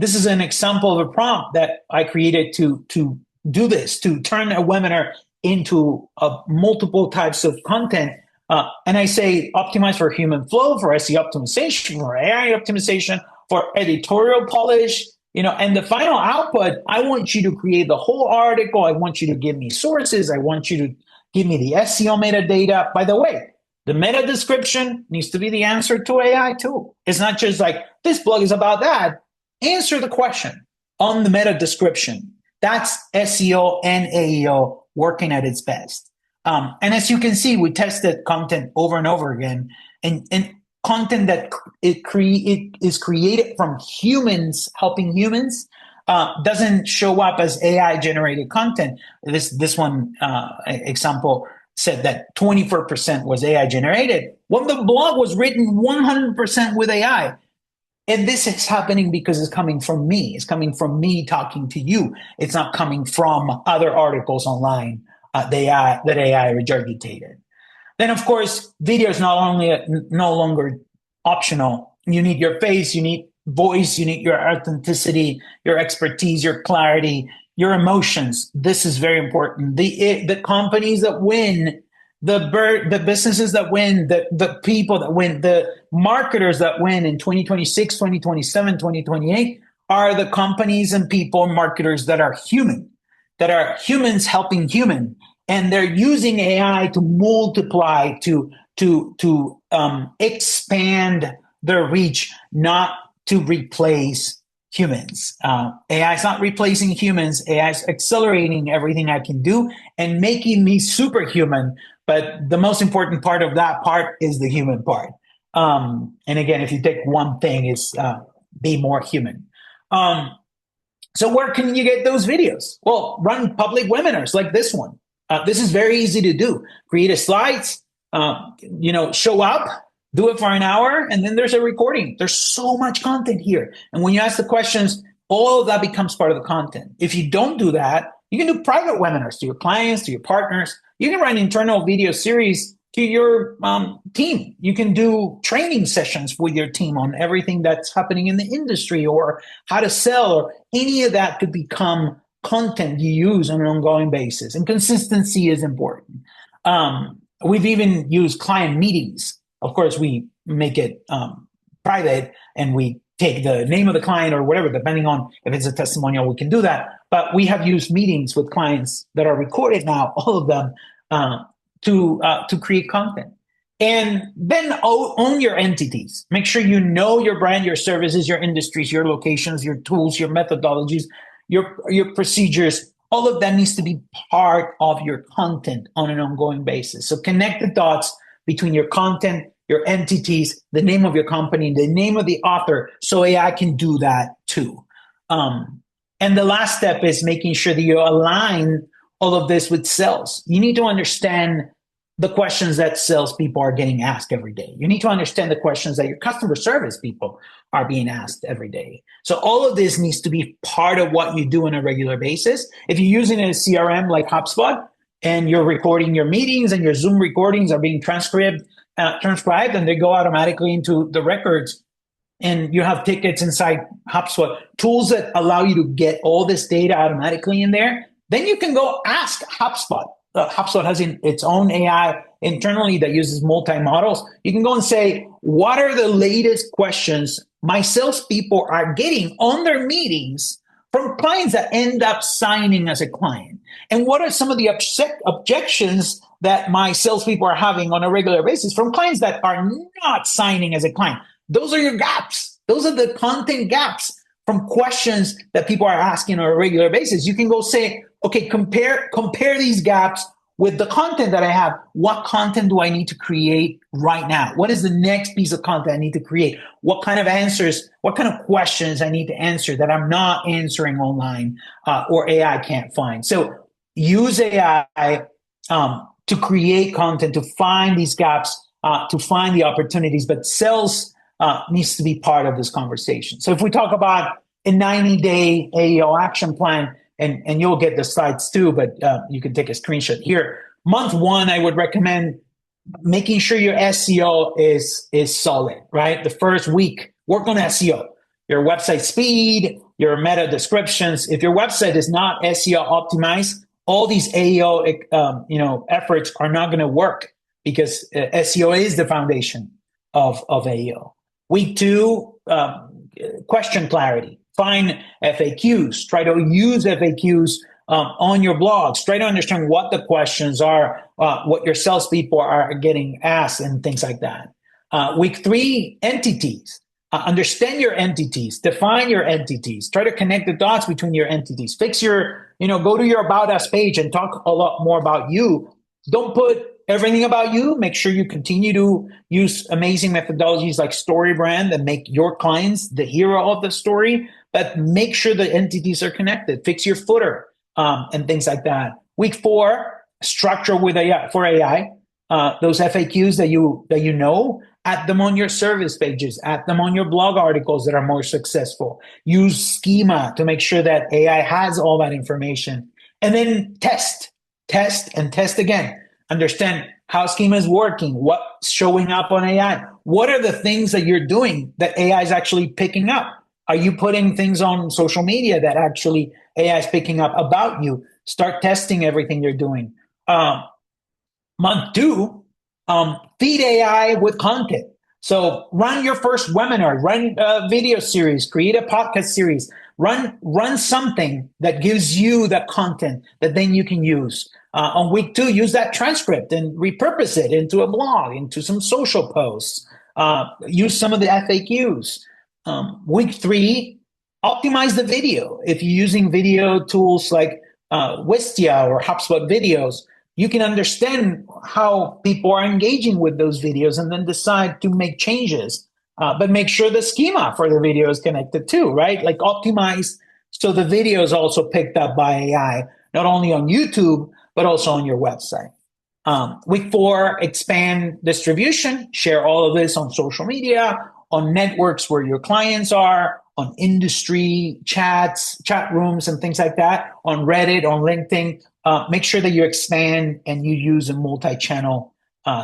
Speaker 2: This is an example of a prompt that I created to do this, to turn a webinar into multiple types of content. And I say, optimize for human flow, for SEO optimization, for AI optimization, for editorial polish, and the final output, I want you to create the whole article. I want you to give me sources. I want you to give me the SEO metadata. By the way, the meta description needs to be the answer to AI too. It's not just like, this blog is about that. Answer the question on the meta description. That's SEO and AEO working at its best. And as you can see, we tested content over and over again, and content that it is created from humans, helping humans, doesn't show up as AI generated content. This one example said that 24% was AI generated when the blog was written 100% with AI. And this is happening because it's coming from me. It's coming from me talking to you. It's not coming from other articles online that AI regurgitated. Then, of course, video is no longer optional. You need your face, you need voice, you need your authenticity, your expertise, your clarity, your emotions. This is very important. The companies that win, the businesses that win, the people that win, the marketers that win in 2026, 2027, 2028 are the companies and people, marketers that are human, that are humans helping human. And they're using AI to multiply, to expand their reach, not to replace humans. AI is not replacing humans. AI is accelerating everything I can do and making me superhuman. But the most important part of that part is the human part. And again, if you take one thing, is be more human. So where can you get those videos? Well, run public webinars like this one. This is very easy to do. Create a slides, show up, do it for an hour, and then there's a recording. There's so much content here. And when you ask the questions, all of that becomes part of the content. If you don't do that, you can do private webinars to your clients, to your partners. You can run internal video series to your team. You can do training sessions with your team on everything that's happening in the industry or how to sell, or any of that could become content you use on an ongoing basis. And consistency is important. We've even used client meetings. Of course, we make it private and we take the name of the client or whatever, depending on if it's a testimonial, we can do that. But we have used meetings with clients that are recorded now, all of them, to create content. And then own your entities. Make sure you know your brand, your services, your industries, your locations, your tools, your methodologies, your procedures. All of that needs to be part of your content on an ongoing basis. So connect the dots between your content, your entities, the name of your company, the name of the author, so AI can do that too. And the last step is making sure that you align all of this with sales. You need to understand the questions that salespeople are getting asked every day. You need to understand the questions that your customer service people are being asked every day. So all of this needs to be part of what you do on a regular basis. If you're using a CRM like HubSpot and you're recording your meetings and your Zoom recordings are being transcribed and they go automatically into the records, and you have tickets inside HubSpot, tools that allow you to get all this data automatically in there, then you can go ask HubSpot. HubSpot has its own AI internally that uses multi-models. You can go and say, what are the latest questions my salespeople are getting on their meetings from clients that end up signing as a client? And what are some of the objections that my salespeople are having on a regular basis from clients that are not signing as a client? Those are your gaps. Those are the content gaps from questions that people are asking on a regular basis. You can go say, okay, compare these gaps with the content that I have. What content do I need to create right now? What is the next piece of content I need to create? What kind of answers, what kind of questions I need to answer that I'm not answering online or AI can't find? So use AI to create content, to find these gaps, to find the opportunities, but sales needs to be part of this conversation. So if we talk about a 90-day AEO action plan, and you'll get the slides too, but you can take a screenshot here. Month one, I would recommend making sure your SEO is solid, right? The first week, work on SEO, your website speed, your meta descriptions. If your website is not SEO optimized, all these AEO efforts are not going to work, because SEO is the foundation of AEO. Week two, question clarity. Find FAQs. Try to use FAQs on your blogs. Try to understand what the questions are, what your salespeople are getting asked, and things like that. Week three, entities. Understand your entities. Define your entities. Try to connect the dots between your entities. Fix your, go to your About Us page and talk a lot more about you. Don't put everything about you. Make sure you continue to use amazing methodologies like StoryBrand that make your clients the hero of the story, but make sure the entities are connected. Fix your footer and things like that. Week four, structure with AI for AI. Those FAQs that you know, add them on your service pages, add them on your blog articles that are more successful. Use schema to make sure that AI has all that information. And then test and test again. Understand how schema is working, what's showing up on AI. What are the things that you're doing that AI is actually picking up? Are you putting things on social media that actually AI is picking up about you? Start testing everything you're doing. Month two, feed AI with content. So run your first webinar, run a video series, create a podcast series, run something that gives you that content that then you can use. On week two, use that transcript and repurpose it into a blog, into some social posts. Use some of the FAQs. Week three, optimize the video. If you're using video tools like Wistia or HubSpot videos, you can understand how people are engaging with those videos and then decide to make changes. But make sure the schema for the video is connected too, right? Like optimize so the video is also picked up by AI, not only on YouTube, but also on your website. Week four, expand distribution. Share all of this on social media, on networks where your clients are, on industry chats, chat rooms, and things like that, on Reddit, on LinkedIn. Make sure that you expand and you use a multi-channel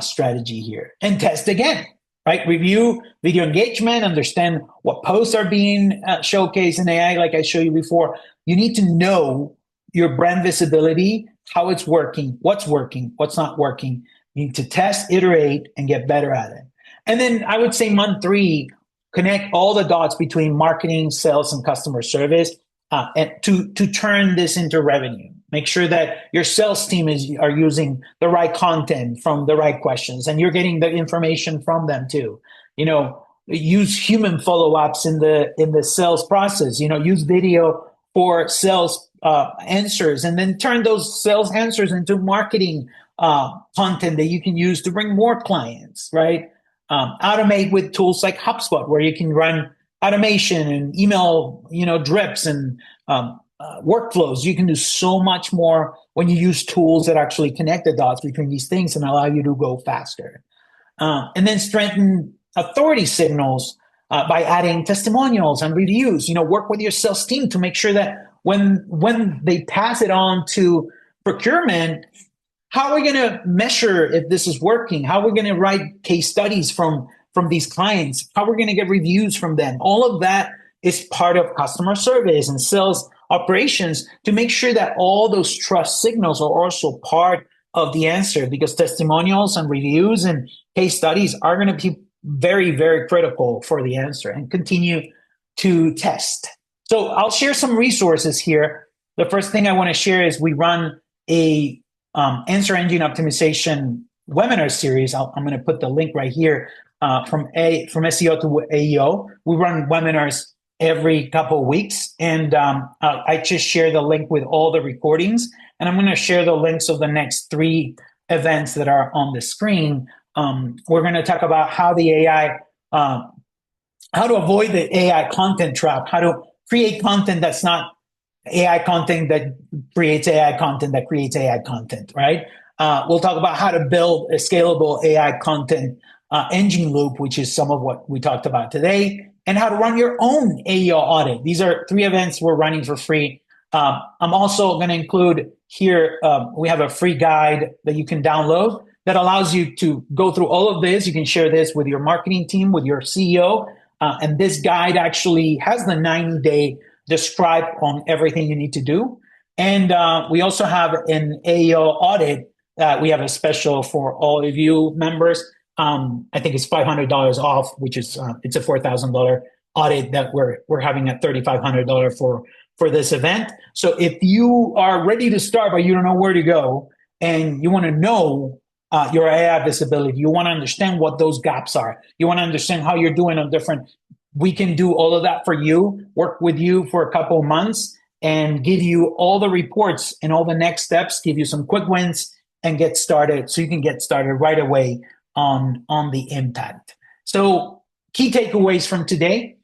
Speaker 2: strategy here, and test again, right? Review video engagement, understand what posts are being showcased in AI, like I showed you before. You need to know your brand visibility, how it's working, what's not working. You need to test, iterate, and get better at it. And then I would say month three, connect all the dots between marketing, sales, and customer service, and to turn this into revenue. Make sure that your sales team are using the right content from the right questions, and you're getting the information from them too. Use human follow-ups in the sales process. Use video for sales answers, and then turn those sales answers into marketing content that you can use to bring more clients, right? Automate with tools like HubSpot, where you can run automation and email, drips and workflows. You can do so much more when you use tools that actually connect the dots between these things and allow you to go faster. And then strengthen authority signals by adding testimonials and reviews. Work with your sales team to make sure that when they pass it on to procurement, how are we going to measure if this is working? How are we going to write case studies from these clients? How are we going to get reviews from them? All of that is part of customer service and sales operations to make sure that all those trust signals are also part of the answer, because testimonials and reviews and case studies are going to be very, very critical for the answer, and continue to test. So I'll share some resources here. The first thing I want to share is we run a answer engine optimization webinar series. I'm going to put the link right here from SEO to AEO. We run webinars every couple of weeks, and I just share the link with all the recordings, and I'm going to share the links of the next 3 events that are on the screen. We're going to talk about how the AI, how to avoid the AI content trap, how to create content that's not AI content that creates AI content that creates AI content, right? We'll talk about how to build a scalable AI content engine loop, which is some of what we talked about today, and how to run your own AEO audit. These are 3 events we're running for free. I'm also going to include here, we have a free guide that you can download that allows you to go through all of this. You can share this with your marketing team, with your CEO, and this guide actually has the 90-day describe on everything you need to do. And we also have an AEO audit. We have a special for all of you members. I think it's $500 off, which is it's a $4,000 audit that we're having at $3,500 for this event. So if you are ready to start but you don't know where to go, and you want to know your AI visibility, you want to understand what those gaps are, you want to understand how you're doing on different, we can do all of that for you, work with you for a couple of months, and give you all the reports and all the next steps, give you some quick wins, and get started so you can get started right away on the impact. So key takeaways from today.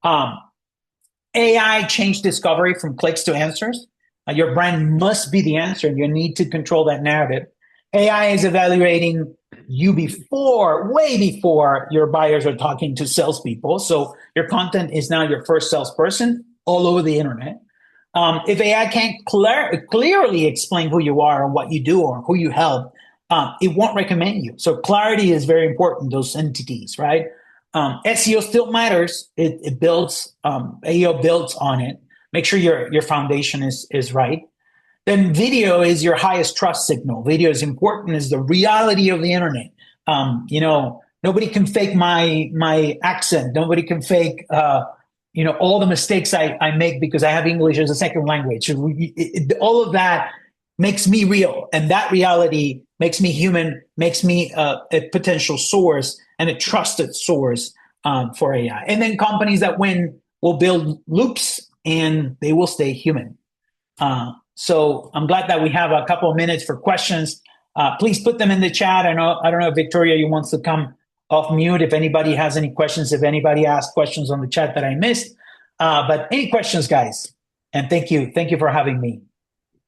Speaker 2: AI changed discovery from clicks to answers. Your brand must be the answer, and you need to control that narrative. AI is evaluating you way before your buyers are talking to salespeople. So your content is now your first salesperson all over the internet. If AI can't clearly explain who you are or what you do or who you help, it won't recommend you. So clarity is very important, those entities, right? SEO still matters. It builds, AEO builds on it. Make sure your foundation is right. Then video is your highest trust signal. Video is important, is the reality of the internet. Nobody can fake my accent. Nobody can fake, all the mistakes I make because I have English as a second language. All of that makes me real. And that reality makes me human, makes me a potential source and a trusted source for AI. And then companies that win will build loops and they will stay human. So I'm glad that we have a couple of minutes for questions. Please put them in the chat. I don't know if Victoria, you wants to come off mute if anybody has any questions, if anybody asked questions on the chat that I missed. But any questions, guys? And thank you. Thank you for having me.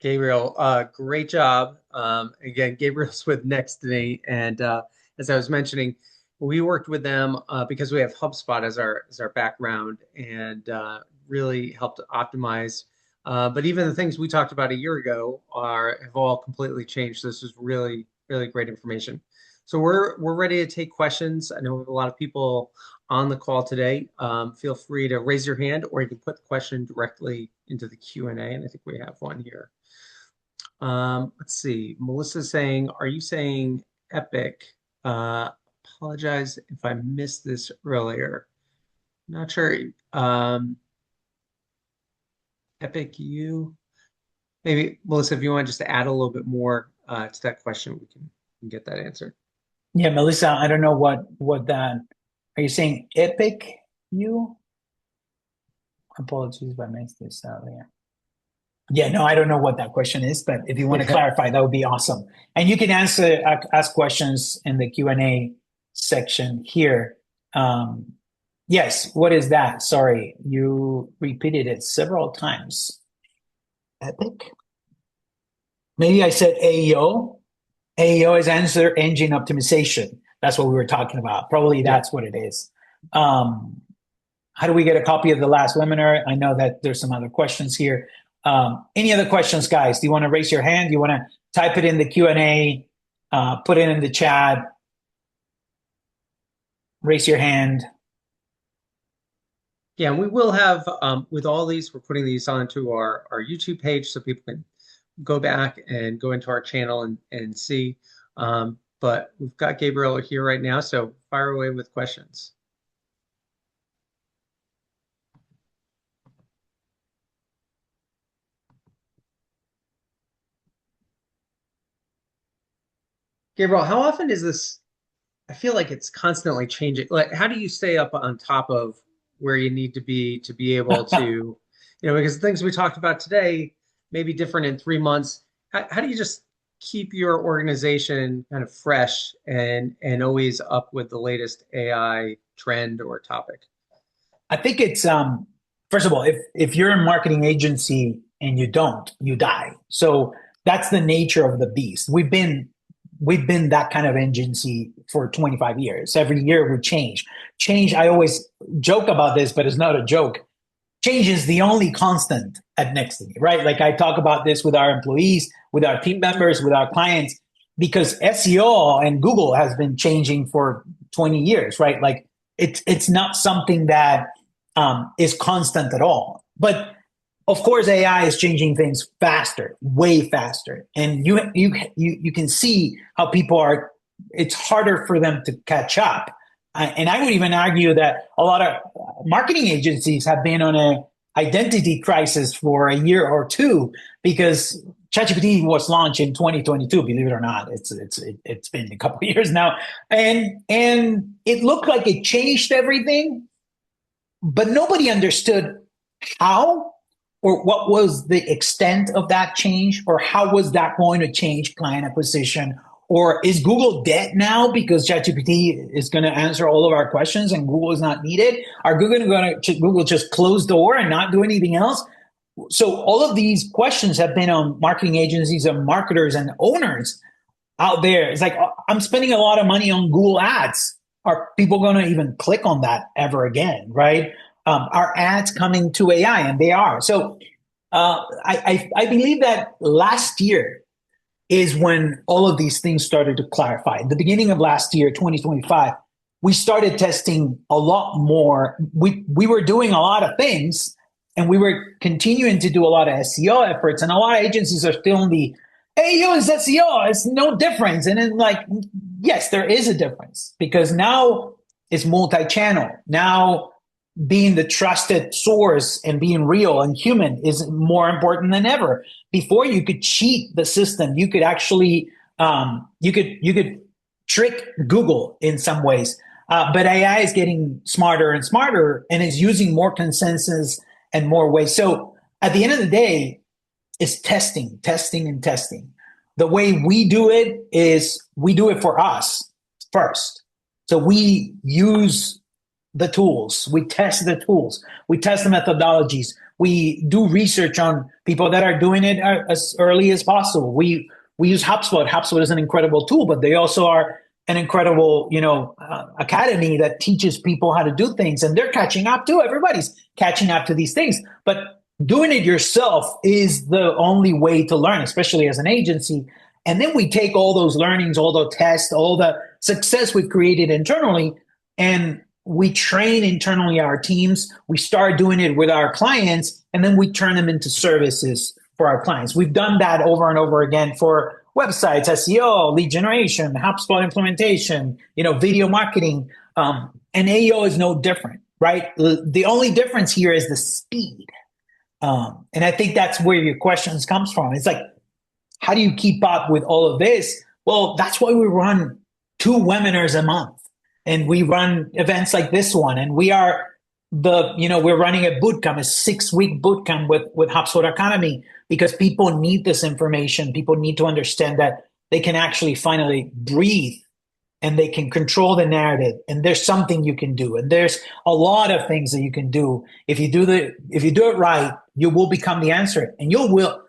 Speaker 1: Gabriel, great job. Again, Gabriel's with Nextiny, and as I was mentioning, we worked with them because we have HubSpot as our background, and really helped optimize. But even the things we talked about a year ago have all completely changed. This is really, really great information. So we're ready to take questions. I know we have a lot of people on the call today. Feel free to raise your hand, or you can put the question directly into the Q&A, and I think we have one here. Let's see. Melissa's saying, are you saying Epic? Apologize if I missed this earlier. Not sure. Epic, you maybe Melissa, if you want just to add a little bit more to that question, we can get that answered.
Speaker 2: Yeah, Melissa, I don't know what that. Are you saying Epic? You? Apologies if I missed this earlier. Yeah, no, I don't know what that question is, but if you want to clarify, that would be awesome. And you can ask questions in the Q&A section here. Yes, what is that? Sorry, you repeated it several times. Epic? Maybe I said AEO. AEO is answer engine optimization. That's what we were talking about. Probably that's what it is. How do we get a copy of the last webinar? I know that there's some other questions here. Any other questions, guys? Do you want to raise your hand? Do you want to type it in the Q&A? Put it in the chat. Raise your hand.
Speaker 1: Yeah, we will have, with all these, we're putting these onto our YouTube page so people can go back and go into our channel and see. But we've got Gabriel here right now, so fire away with questions. Gabriel, how often is this? I feel like it's constantly changing. Like, how do you stay up on top of where you need to be able to, because the things we talked about today may be different in 3 months. How do you just keep your organization kind of fresh and always up with the latest AI trend or topic?
Speaker 2: I think it's first of all, if you're a marketing agency and you don't, you die. So that's the nature of the beast. We've been that kind of agency for 25 years. Every year we change. I always joke about this, but it's not a joke. Change is the only constant at Nextiny, right? Like I talk about this with our employees, with our team members, with our clients, because SEO and Google has been changing for 20 years, right? Like it's not something that is constant at all. But of course, AI is changing things faster, way faster, and you can see how people are. It's harder for them to catch up, and I would even argue that a lot of marketing agencies have been on an identity crisis for a year or two because ChatGPT was launched in 2022. Believe it or not, it's been a couple of years now, and it looked like it changed everything, but nobody understood how or what was the extent of that change, or how was that going to change client acquisition? Or is Google dead now because ChatGPT is going to answer all of our questions and Google is not needed? Are Google just close the door and not do anything else? So all of these questions have been on marketing agencies and marketers and owners out there. It's like, I'm spending a lot of money on Google ads. Are people going to even click on that ever again, right? Are ads coming to AI? And they are. So I believe that last year is when all of these things started to clarify. At the beginning of last year, 2025, we started testing a lot more. We were doing a lot of things, and we were continuing to do a lot of SEO efforts. And a lot of agencies are still in the, hey, yo, it's SEO. It's no difference. And then yes, there is a difference because now it's multi-channel. Now, being the trusted source and being real and human is more important than ever. Before, you could cheat the system. You could actually, you could trick Google in some ways. But AI is getting smarter and smarter and is using more consensus and more ways. So at the end of the day, it's testing. The way we do it is we do it for us first. So we use the tools. We test the tools. We test the methodologies. We do research on people that are doing it as early as possible. We use HubSpot. HubSpot is an incredible tool, but they also are an incredible, academy that teaches people how to do things, and they're catching up too. Everybody's catching up to these things, but doing it yourself is the only way to learn, especially as an agency. And then we take all those learnings, all the tests, all the success we've created internally, and we train internally our teams. We start doing it with our clients, and then we turn them into services for our clients. We've done that over and over again for websites, SEO, lead generation, HubSpot implementation, video marketing. And AEO is no different, right? The only difference here is the speed. And I think that's where your questions comes from. It's like, how do you keep up with all of this? Well, that's why we run 2 webinars a month, and we run events like this one. And we're running a boot camp, a 6-week boot camp with HubSpot Academy, because people need this information. People need to understand that they can actually finally breathe, and they can control the narrative. And there's something you can do. And there's a lot of things that you can do. If you do it right, you will become the answer. And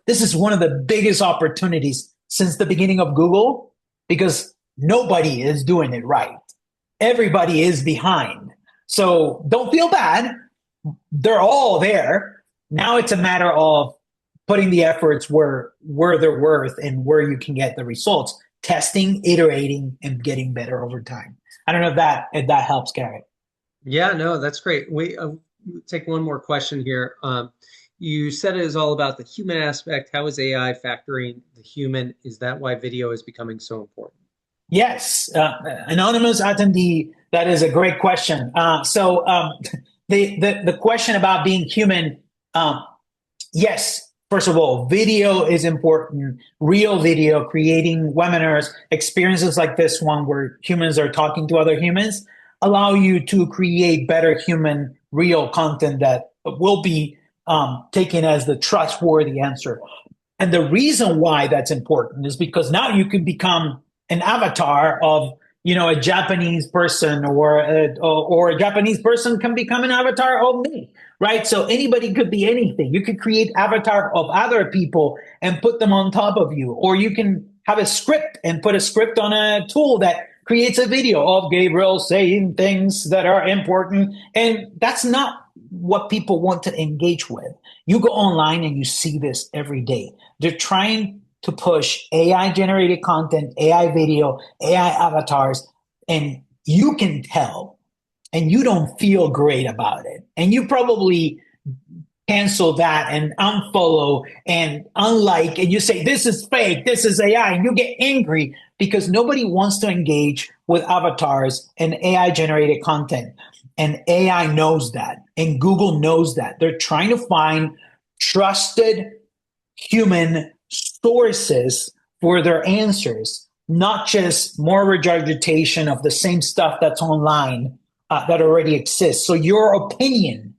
Speaker 2: this is one of the biggest opportunities since the beginning of Google, because nobody is doing it right. Everybody is behind. So don't feel bad. They're all there. Now it's a matter of putting the efforts where they're worth and where you can get the results. Testing, iterating, and getting better over time. I don't know if that helps, Garrett.
Speaker 1: Yeah, no, that's great. We take one more question here. You said it is all about the human aspect. How is AI factoring the human? Is that why video is becoming so important?
Speaker 2: Yes, anonymous attendee. That is a great question. The question about being human. Yes, first of all, video is important. Real video, creating webinars, experiences like this one where humans are talking to other humans, allow you to create better human, real content that will be taken as the trustworthy answer. And the reason why that's important is because now you can become an avatar of a Japanese person, or a Japanese person can become an avatar of me, right? So anybody could be anything. You could create avatar of other people and put them on top of you, or you can have a script and put a script on a tool that creates a video of Gabriel saying things that are important. And that's not what people want to engage with. You go online and you see this every day. They're trying to push AI generated content, AI video, AI avatars, and you can tell, and you don't feel great about it. And you probably cancel that and unfollow and unlike, and you say, this is fake, this is AI, and you get angry because nobody wants to engage with avatars and AI generated content. And AI knows that, and Google knows that. They're trying to find trusted human sources for their answers, not just more regurgitation of the same stuff that's online that already exists. So your opinion,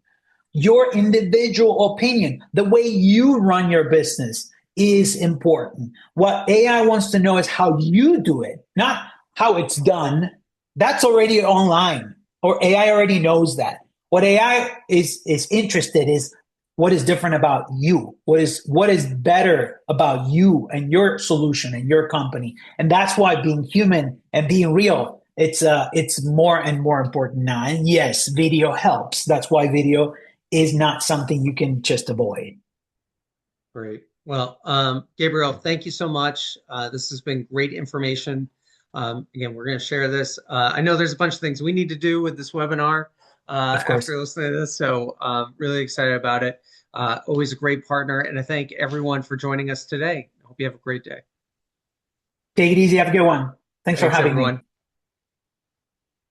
Speaker 2: your individual opinion, the way you run your business is important. What AI wants to know is how you do it, not how it's done. That's already online, or AI already knows that. What AI is interested is what is different about you, what is better about you and your solution and your company. And that's why being human and being real, it's more and more important now. And yes, video helps. That's why video is not something you can just avoid.
Speaker 1: Great. Well, Gabriel, thank you so much. This has been great information. Again, we're going to share this. I know there's a bunch of things we need to do with this webinar after listening to this, so really excited about it. Always a great partner, and I thank everyone for joining us today. I hope you have a great day.
Speaker 2: Take it easy. Have a good one. Thanks for having
Speaker 1: everyone.
Speaker 2: me.